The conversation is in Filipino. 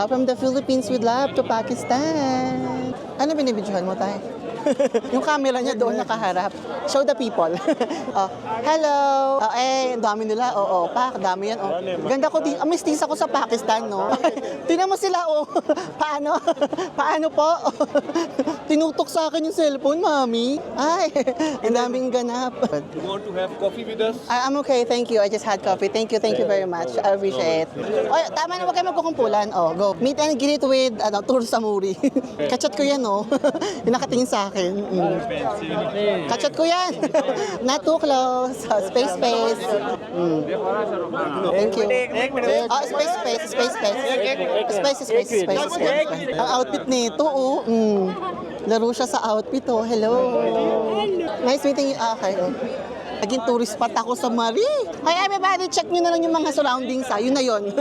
From the Philippines with love to Pakistan. Ano binibidyohan mo tayo? Yung camera niya doon nakaharap. Show the people. Oh, hello. Oh, ang dami nila. Oo, pak, dami yan. Oh. Ganda ko din. Mestiza ko sa Pakistan, no? Tingnan mo sila, oh. Paano? Paano po? Tinutok sa akin yung cellphone, mami. Ay, ang daming ganap. You want to have coffee with us? I'm okay, thank you. I just had coffee. Thank you very much. I appreciate it. Oh, tama na, wag kayo magkukumpulan. Oh, go. Meet and greet with Tour Samuri. Kachat ko yan, no? Yung nakatingin sa akin. Kachat ko yan. Not too close. Space. Thank you. Oh, space. Ang outfit nito, oh. Laro siya sa outfit, oh. Hello. Nice meeting you. Okay, oh. Naging tourist spot ako sa Marie. Hey, everybody, check nyo na lang yung mga surroundings, ha. Yun na yun.